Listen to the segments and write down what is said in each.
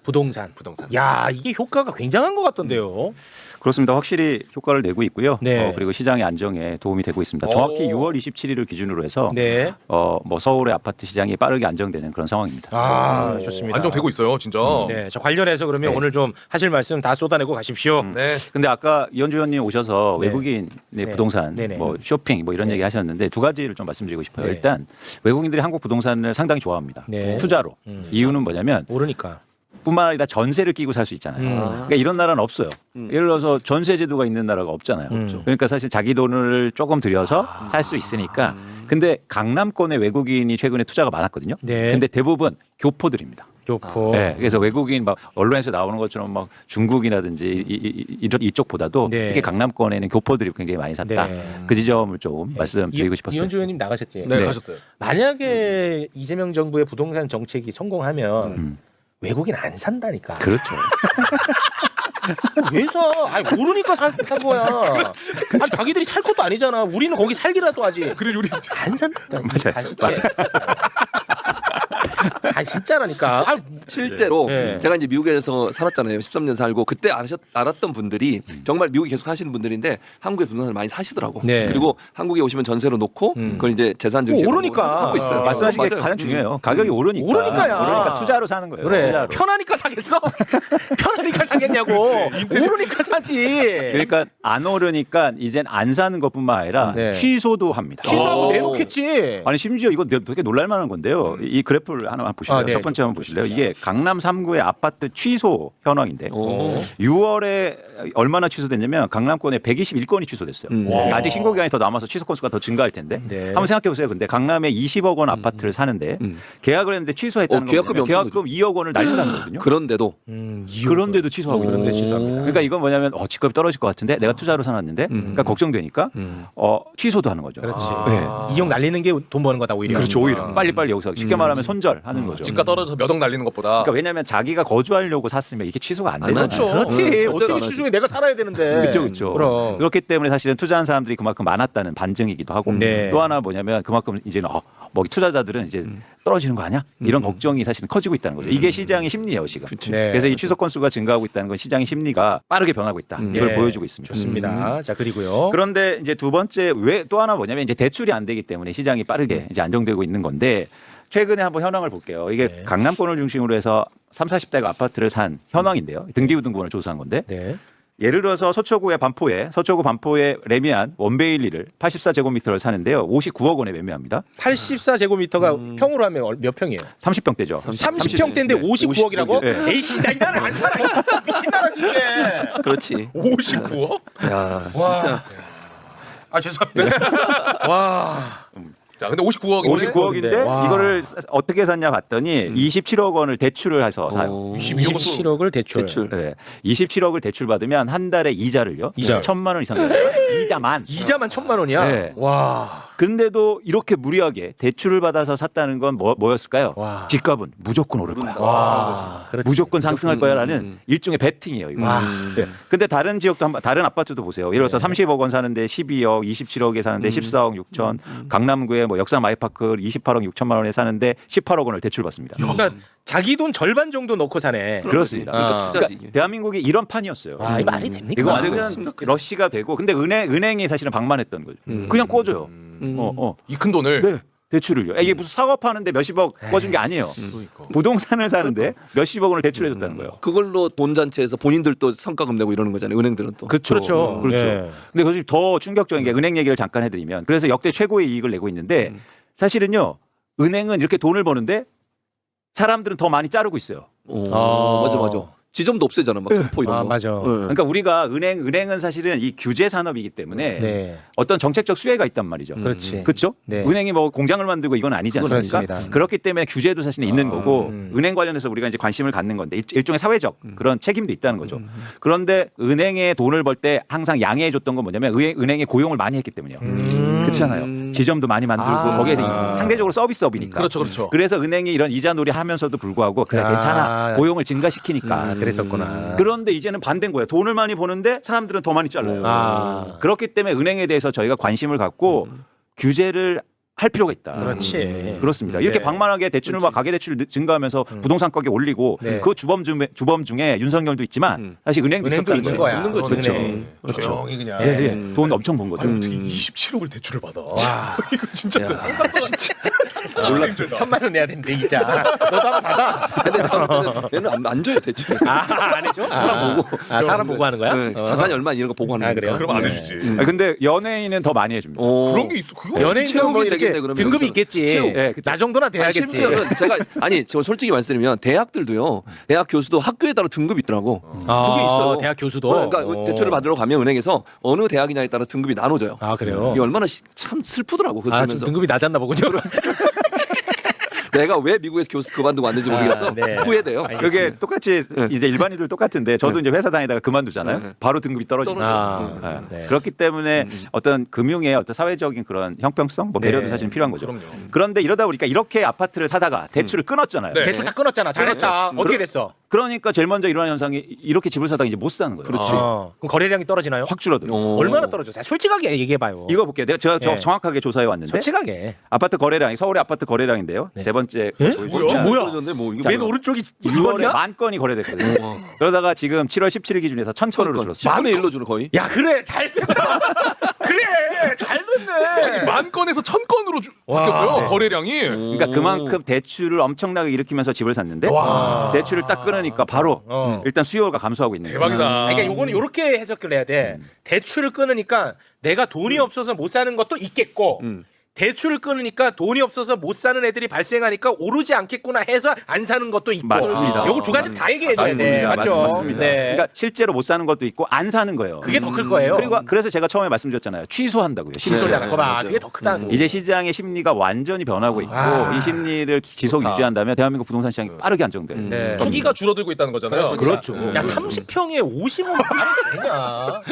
부동산. 야, 이게 효과가 굉장한 것 같던데요. 그렇습니다. 확실히 효과를 내고 있고요. 네. 그리고 시장의 안정에 도움이 되고 있습니다. 정확히 6월 27일을 기준으로 해서 네. 뭐 서울의 아파트 시장이 빠르게 안정되는 그런 상황입니다. 아, 좋습니다. 안정되고 있어요, 진짜. 네, 저 관련해서 그러면 네. 오늘 좀 하실 말씀 다 쏟아내고 가십시오. 네. 근데 아까 이현주 의원님 오셔서 네. 외국인의 네. 부동산, 네네. 뭐 쇼핑, 뭐 이런 네. 얘기 하셨는데 두 가지를 좀 말씀드리고 싶어요. 네. 일단 외국인들이 한국 부동산을 상당히 좋아합니다. 네. 투자로. 이유는 뭐냐면 모르니까. 뿐만 아니라 전세를 끼고 살 수 있잖아요. 그러니까 이런 나라는 없어요. 예를 들어서 전세 제도가 있는 나라가 없잖아요. 그러니까 사실 자기 돈을 조금 들여서 살 수 있으니까. 근데 강남권에 외국인이 최근에 투자가 많았거든요. 네. 근데 대부분 교포들입니다. 교포. 네, 그래서 외국인 막 언론에서 나오는 것처럼 막 중국이라든지 이쪽보다도 네. 특히 강남권에는 교포들이 굉장히 많이 샀다. 네. 그 지점을 좀 말씀드리고 싶었어요. 이현주 의원님 나가셨지. 네, 네. 가셨어요. 만약에 이재명 정부의 부동산 정책이 성공하면 외국인 안 산다니까. 그렇죠. 왜 사? 아니 모르니까 산 거야. 아니, 자기들이 살 것도 아니잖아. 우리는 거기 살기라도 하지. 그래 우리 안 산다. 맞아요. 아 진짜라니까. 아, 실제로 네. 제가 이제 미국에서 살았잖아요. 13년 살고 그때 알았던 분들이 정말 미국에 계속 사시는 분들인데 한국에 부동산을 많이 사시더라고. 네. 그리고 한국에 오시면 전세로 놓고 그걸 이제 재산 증식 오르니까. 하고 있어요. 말씀하신 게 맞아요. 가장 중요해요. 가격이 오르니까. 오르니까야. 오르니까 투자로 사는 거예요. 그래. 투자로. 편하니까 사겠어? 편하니까 사겠냐고. 오르니까 사지. 그러니까 안 오르니까 이젠 안 사는 것뿐만 아니라 네. 취소도 합니다. 취소하고 내놓겠지. 아니 심지어 이거 되게 놀랄만한 건데요. 이 그래프를 하나 보실래요? 아, 네. 첫 번째 한번 보실래요? 이게 강남 3구의 아파트 취소 현황인데 오. 6월에 얼마나 취소됐냐면 강남권에 121건이 취소됐어요. 와. 아직 신고 기간이 더 남아서 취소 건수가 더 증가할 텐데 네. 한번 생각해 보세요. 근데 강남에 20억 원 아파트를 사는데 계약을 했는데 취소했다는 계약금이 거예요. 엄청 계약금 2억 원을 날린다는 거거든요. 그런데도 그런데도 취소하고 있는 그런데 거예요. 취소합니다. 그러니까 이건 뭐냐면 집값이 떨어질 것 같은데 내가 투자로 사놨는데 그러니까 걱정되니까 취소도 하는 거죠. 그렇지. 네. 이용 날리는 게 돈 버는 거다 오히려. 그렇죠. 오히려 빨리빨리 여기서 쉽게 말하면 손절하는 거죠. 집가 떨어져서 몇 억 날리는 것보다. 그러니까 왜냐하면 자기가 거주하려고 샀으면 이게 취소가 안 안 되잖아요. 하죠. 그렇지. 절대로 안 어떻게 하지. 취소해? 내가 살아야 되는데. 그렇죠, 그렇죠. 그럼. 그렇기 때문에 사실은 투자한 사람들이 그만큼 많았다는 반증이기도 하고 네. 또 하나 뭐냐면 그만큼 이제는 뭐 투자자들은 이제 떨어지는 거 아니야? 이런 걱정이 사실은 커지고 있다는 거죠. 이게 시장의 심리예요, 지금. 네. 그래서 이 취소 건수가 증가하고 있다는 건 시장의 심리가 빠르게 변하고 있다. 이걸 네. 보여주고 있습니다. 좋습니다. 자 그리고요. 그런데 이제 두 번째 왜 또 하나 뭐냐면 이제 대출이 안 되기 때문에 시장이 빠르게 이제 안정되고 있는 건데 최근에 한번 현황을 볼게요. 이게 네. 강남권을 중심으로 해서 30, 40대가 아파트를 산 현황인데요. 등기부등본을 조사한 건데 네. 예를 들어서 서초구 반포에 레미안 원베일리를 84제곱미터를 사는데요. 59억 원에 매매합니다. 84제곱미터가 평으로 하면 몇 평이에요? 30평대죠. 30평대인데 59억이라고? 네. 에이씨 나 이 나라 안 살아. 미친 나라 이게. 그렇지. 59억? 야, 와. 진짜. 아 죄송합니다. 와. 자, 근데 59억인데. 59억인데 와. 이거를 어떻게 샀냐 봤더니 27억 원을 대출을 해서 사요. 오. 27억을 대출. 네. 27억을 대출 받으면 한 달에 이자를요. 이자. 1,000만 원 이상 내요. 이자만. 이자만 1,000만 원이야. 네. 와. 그런데도 이렇게 무리하게 대출을 받아서 샀다는 건 뭐였을까요? 와. 집값은 무조건 오를 거야. 와. 그렇지. 무조건 상승할 거야라는 일종의 베팅이에요. 이거. 와. 네. 근데 다른 지역도 다른 아파트도 보세요. 예를 들어서 30억 원 사는데 12억, 27억에 사는데 14억 6천, 강남구에 뭐 역삼 아이파크 28억 6천만 원에 사는데 18억 원을 대출 받습니다. 그러니까 자기 돈 절반 정도 넣고 사네. 그렇습니다. 그러니까 투자지. 그러니까 대한민국이 이런 판이었어요. 와, 이 말이 됩니까? 이거 완전 러시가 되고, 근데 은행이 사실은 방만했던 거죠. 그냥 꿔줘요. 이 큰 돈을. 네. 대출을요. 이게 무슨 사업하는데 몇십억 꿔준 게 아니에요. 부동산을 사는데 몇십억 원을 대출해줬다는 거예요. 그걸로 돈잔치에서 본인들도 성과금 내고 이러는 거잖아요. 은행들은 또. 그렇죠. 그렇죠. 예. 근데 그것이 더 충격적인 게 은행 얘기를 잠깐 해드리면 그래서 역대 최고의 이익을 내고 있는데 사실은요 은행은 이렇게 돈을 버는데 사람들은 더 많이 자르고 있어요. 맞아. 지점도 없애잖아. 막 점포 이런 아, 거. 맞아. 그러니까 우리가 은행은 사실은 이 규제 산업이기 때문에 네. 어떤 정책적 수혜가 있단 말이죠. 그렇지. 그렇죠? 네. 은행이 뭐 공장을 만들고 이건 아니지 않습니까? 그렇습니다. 그렇기 때문에 규제도 사실은 있는 거고 음. 은행 관련해서 우리가 이제 관심을 갖는 건데 일종의 사회적 그런 책임도 있다는 거죠. 그런데 은행에 돈을 벌 때 항상 양해해 줬던 건 뭐냐면 은행에 고용을 많이 했기 때문이에요. 그렇잖아요. 지점도 많이 만들고 아. 거기에서 상대적으로 서비스업이니까. 그렇죠, 그렇죠. 그래서 은행이 이런 이자놀이 하면서도 불구하고 그래 괜찮아 고용을 증가시키니까. 아, 그랬었구나. 그런데 이제는 반대인 거예요. 돈을 많이 버는데 사람들은 더 많이 잘라요. 아. 그렇기 때문에 은행에 대해서 저희가 관심을 갖고 규제를 할 필요가 있다. 그렇지. 그렇습니다. 이렇게 네. 방만하게 대출과 가계대출 증가하면서 부동산 가격 올리고 네. 그 주범 중에 윤석열도 있지만 사실 은행도 은행도 있었다는 있는 거예요. 거야. 없는 거죠. 은행. 그렇죠. 조용히 그냥. 예, 예. 돈 엄청 번 거죠. 아니 어떻게 27억을 대출을 받아? 와. 이거 진짜 상상도 몰라. 힘들다. 1,000만 원 내야 되는데 이자. 너도 한번 받아. 근데 나는 얘는 안 줘요 대출. 안 해줘? 사람 보고. 사람 보고 하는 거야? 네, 자산이 얼마 이런 거 보고 하는 아, 거니까. 그래요? 그럼 안 네. 해주지. 근데 연예인은 더 많이 해줍니다. 그런 게 있어. 그거 연예인도 뭐 체육이 이렇게 되겠네, 그러면 등급이 여기서. 있겠지. 체육. 네, 그쵸. 나 정도나 돼야겠지. 심지어는 제가 저 솔직히 말씀드리면 대학들도요. 대학 교수도 학교에 따라 등급이 있더라고. 그게 있어요. 대학 교수도. 그러니까 대출을 받으러 가면 은행에서 어느 대학이냐에 따라 등급이 나눠져요. 아 그래요? 이게 얼마나 참 슬프더라고. 그거 아, 좀 들으면서. 등급이 낮았나 보군요. 내가 왜 미국에서 교수 그만두고 왔는지 모르겠어. 네. 후회돼요. 알겠습니다. 그게 똑같이 이제 일반인들 똑같은데 저도 이제 회사 다니다가 그만두잖아요. 네. 바로 등급이 떨어집니다. 아, 네. 네. 그렇기 때문에 어떤 금융의 어떤 사회적인 그런 형평성, 뭐 배려도 네. 사실 필요한 거죠. 그럼요. 그런데 이러다 보니까 이렇게 아파트를 사다가 대출을 끊었잖아요. 네. 대출 다 끊었잖아. 잘했다. 어떻게 됐어? 그러니까 제일 먼저 일어나는 현상이 이렇게 집을 사다가 이제 못 사는 거예요. 그렇지. 그럼 거래량이 떨어지나요? 확 줄어들어. 얼마나 떨어졌어요? 솔직하게 얘기해봐요. 이거 볼게요. 제가 네. 정확하게 조사해 왔는데 솔직하게. 아파트 거래량이 서울의 아파트 거래량인데요. 네. 세 번째 예? 보여주시면 뭐야? 떨어졌네, 뭐 이게 맨 뭐야. 오른쪽이 6월에 2번이야? 만 건이 거래됐거든요. 그러다가 지금 7월 17일 기준에서 1,000건으로 줄었어요. 만에 일로 주는 거의. 야 그래 잘 됐다. 그래 잘 됐네. 만 건에서 1,000건으로 와. 바뀌었어요. 거래량이. 그러니까 그만큼 대출을 엄청나게 일으키면서 집을 샀는데 와. 대출을 딱 끊으니까 바로 일단 일단 수요가 감소하고 있는 거예요. 대박이다. 그러니까 요거는 요렇게 해석을 해야 돼. 대출을 끊으니까 내가 돈이 없어서 못 사는 것도 있겠고 대출을 끊으니까 돈이 없어서 못 사는 애들이 발생하니까 오르지 않겠구나 해서 안 사는 것도 있고. 맞습니다. 요거 두 가지 다 얘기해줘야 돼. 맞습니다. 맞죠? 맞습니다. 네. 그러니까 실제로 못 사는 것도 있고 안 사는 거예요. 그게 더 클 거예요. 그리고 그래서 제가 처음에 말씀드렸잖아요. 취소한다고요. 실소잖아. 네, 그거 봐. 맞아요. 그게 더 크다. 이제 시장의 심리가 완전히 변하고 있고 이 심리를 지속 좋다. 유지한다면 대한민국 부동산 시장이 빠르게 안정돼요. 네. 투기가 줄어들고 있다는 거잖아요. 그렇죠. 야 30평에 50억은 말이 되냐?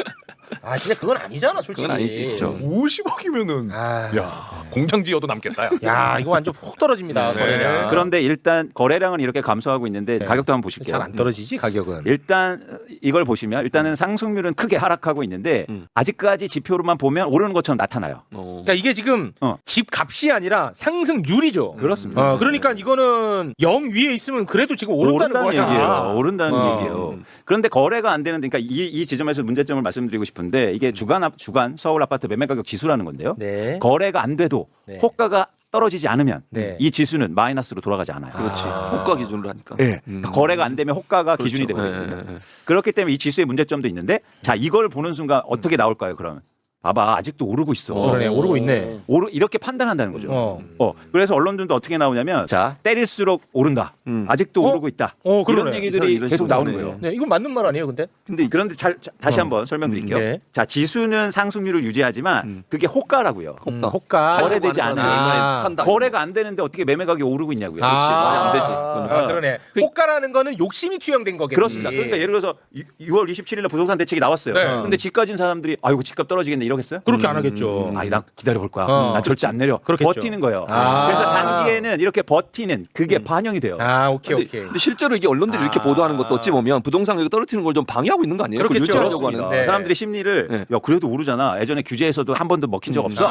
아 진짜 그건 아니잖아 솔직히. 그건 아니지. 그렇죠. 50억이면은 아, 야 공장 지어도 남겠다. 야. 야 이거 완전 훅 떨어집니다. 네. 거래량. 그런데 일단 거래량은 이렇게 감소하고 있는데 네. 가격도 한번 보실게요. 잘 안 떨어지지 가격은. 일단 이걸 보시면 일단은 상승률은 크게 하락하고 있는데 아직까지 지표로만 보면 오르는 것처럼 나타나요. 그러니까 이게 지금 어. 집 값이 아니라 상승률이죠. 그렇습니다. 그러니까 이거는 0 위에 있으면 그래도 지금 오른다는 거야. 얘기예요. 오른다는 어. 얘기예요. 그런데 거래가 안 되는데, 그러니까 이 지점에서 문제점을 말씀드리고 싶은데 이게 주간 서울 아파트 매매 가격 지수라는 건데요. 네. 거래가 안 돼도 네. 호가가 떨어지지 않으면 네. 이 지수는 마이너스로 돌아가지 않아요. 그렇지. 아. 호가 기준으로 하니까. 예. 그러니까 거래가 안 되면 호가가 기준이 그렇죠. 되거든요. 예, 예, 예. 그렇기 때문에 이 지수의 문제점도 있는데 자 이걸 보는 순간 어떻게 나올까요? 그러면 봐봐 아직도 오르고 있어. 그러네 오르고 있네. 이렇게 판단한다는 거죠. 어. 그래서 언론들도 어떻게 나오냐면 자 때릴수록 오른다. 아직도 어? 오르고 있다. 그러네. 이런 얘기들이 이런 계속 식으로 나오는 쓰네. 거예요. 네, 이건 맞는 말 아니에요, 근데? 그런데 다시 한번 설명드릴게요. 네. 자 지수는 상승률을 유지하지만 그게 호가라고요. 호가. 거래되지 않아요. 아. 판다. 거래가 안 되는데 어떻게 매매 가격이 오르고 있냐고요. 말이 안 되지. 그러네. 호가라는 거는 욕심이 투영된 거겠지. 그렇습니다. 그러니까 예를 들어서 6월 27일에 부동산 대책이 나왔어요. 네. 근데 집 가진 사람들이 아이고 집값 떨어지겠네 이러겠어요? 그렇게 안 하겠죠. 아니 난 기다려 볼 거야. 어. 난 절대 안 내려. 그렇겠죠. 버티는 거예요. 아. 그래서 단기에는 이렇게 버티는 그게 반영이 돼요. 아, 오케이. 근데 실제로 이게 언론들이 이렇게 보도하는 것도 어찌 보면 부동산 가격 떨어뜨리는 걸 좀 방해하고 있는 거 아니에요? 그걸 그렇겠죠. 유지하려고 그렇습니다. 하는데. 네. 사람들이 심리를 네. 야 그래도 오르잖아. 예전에 규제에서도 한 번도 먹힌 적 없어.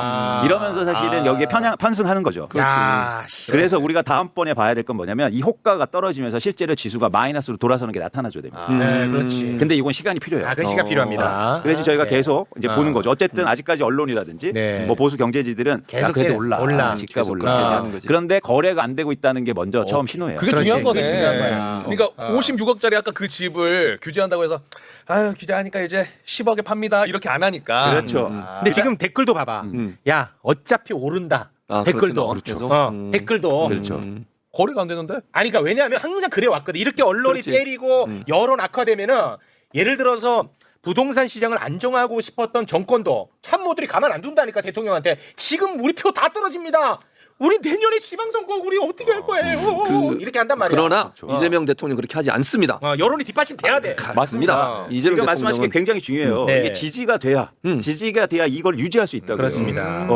이러면서 사실은 여기에 편승하는 거죠. 야, 씨. 그래서 우리가 다음번에 봐야 될 건 뭐냐면 이 호가가 떨어지면서 실제로 지수가 마이너스로 돌아서는 게 나타나줘야 됩니다. 네, 그렇지. 근데 이건 시간이 필요해요. 그 시간 필요합니다. 그래서 저희가 네. 계속 이제 아. 보는 거죠. 어쨌든 아직까지 언론이라든지 네. 뭐 보수 경제지들은 계속 야, 그래도 때려. 올라. 집값 계속 올라. 그렇게 하는 거지. 그런데 거래가 안 되고 있다는 게 먼저 처음 신호예요. 그게 그렇지, 중요한 거네. 그게 중요한 거야. 그러니까 56억짜리 아까 그 집을 규제한다고 해서 아유 규제하니까 이제 10억에 팝니다 이렇게 안 하니까. 그렇죠. 근데 지금 댓글도 봐봐. 야, 어차피 오른다. 댓글도. 그렇게 나와, 계속? 댓글도. 그렇죠. 거래가 안 되는데. 아니 그러니까 왜냐하면 항상 그래 왔거든. 이렇게 언론이 그렇지. 때리고 여론 악화되면은 예를 들어서 부동산 시장을 안정하고 싶었던 정권도 참모들이 가만 안 둔다니까 대통령한테 지금 우리 표 다 떨어집니다. 우리 내년에 지방선거 우리 어떻게 할 거예요? 이렇게 한단 말이야. 그러나 그렇죠. 이재명 대통령 그렇게 하지 않습니다. 여론이 뒷받침 돼야 돼. 맞습니다. 이재명 지금 말씀하신 게 대통령은 굉장히 중요해요. 네. 이게 지지가 돼야 이걸 유지할 수 있다고요. 그렇습니다.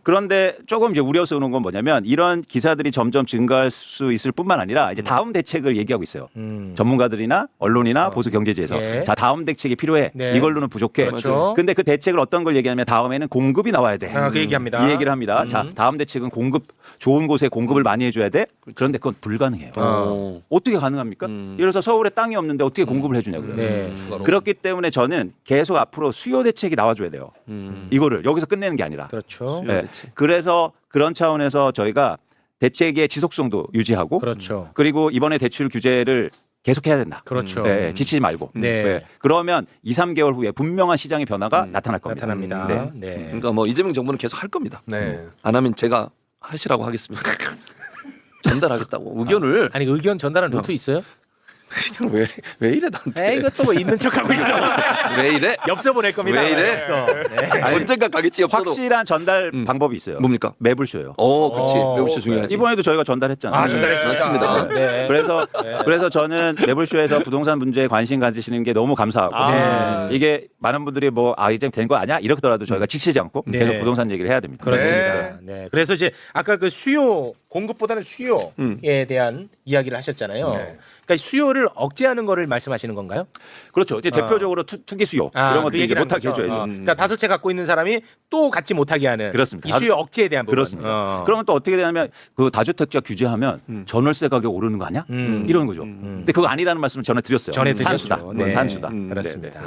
그런데 조금 이제 우려스러운 건 뭐냐면 이런 기사들이 점점 증가할 수 있을 뿐만 아니라 이제 다음 대책을 얘기하고 있어요. 전문가들이나 언론이나 보수 경제지에서 예. 자 다음 대책이 필요해. 네. 이걸로는 부족해. 그렇죠. 근데 그 대책을 어떤 걸 얘기하면 다음에는 공급이 나와야 돼. 그 얘기합니다. 이 얘기를 합니다. 자 다음 대책은 공급 좋은 곳에 공급을 많이 해줘야 돼. 그런데 그건 불가능해요. 어떻게 가능합니까? 예를 들어서 서울에 땅이 없는데 어떻게 공급을 해주냐고요. 네. 그렇기 때문에 저는 계속 앞으로 수요 대책이 나와줘야 돼요. 이거를 여기서 끝내는 게 아니라. 그렇죠. 네. 대책. 그래서 그런 차원에서 저희가 대책의 지속성도 유지하고 그렇죠. 그리고 이번에 대출 규제를 계속해야 된다. 그렇죠. 네, 지치지 말고. 네. 그러면 2, 3개월 후에 분명한 시장의 변화가 나타날 겁니다. 나타납니다. 네. 네. 그러니까 뭐 이재명 정부는 계속 할 겁니다. 네. 안 하면 제가 하시라고 하겠습니다. 전달하겠다고 의견을 아니 의견 전달한 루트 있어요? 왜 이래 나한테 이것도 뭐 있는 척하고 있어. 왜 이래? 엽서 보낼 겁니다. 왜 이래? 엽서. 네. 언젠가 가겠지 없어도 확실한 전달 방법이 있어요. 뭡니까? 매불쇼요. 그렇지 매우 중요하지. 이번에도 저희가 전달했잖아요. 아 전달했습니다. 맞습니다. 네. 그래서 저는 매불쇼에서 부동산 문제에 관심 가지시는 게 너무 감사하고 네. 이게 많은 분들이 뭐 이제 된 거 아니야 이렇더라도 저희가 지치지 않고 네. 계속 부동산 얘기를 해야 됩니다. 그렇습니다. 네. 그래서 이제 아까 그 수요 공급보다는 수요에 대한 이야기를 하셨잖아요. 네. 그러니까 수요를 억제하는 거를 말씀하시는 건가요? 그렇죠. 이제 대표적으로 투기 수요 이런 것도 이제 못하게 해줘야죠. 그러니까 5채 갖고 있는 사람이 또 갖지 못하게 하는 그렇습니다. 이 수요 억제에 대한 부분. 그렇습니다. 그러면 또 어떻게 되냐면 그 다주택자 규제하면 전월세 가격 오르는 거 아니야? 이런 거죠. 근데 그거 아니라는 말씀을 전해드렸어요. 전해드렸죠. 산수다. 네. 산수다. 그렇습니다. 네.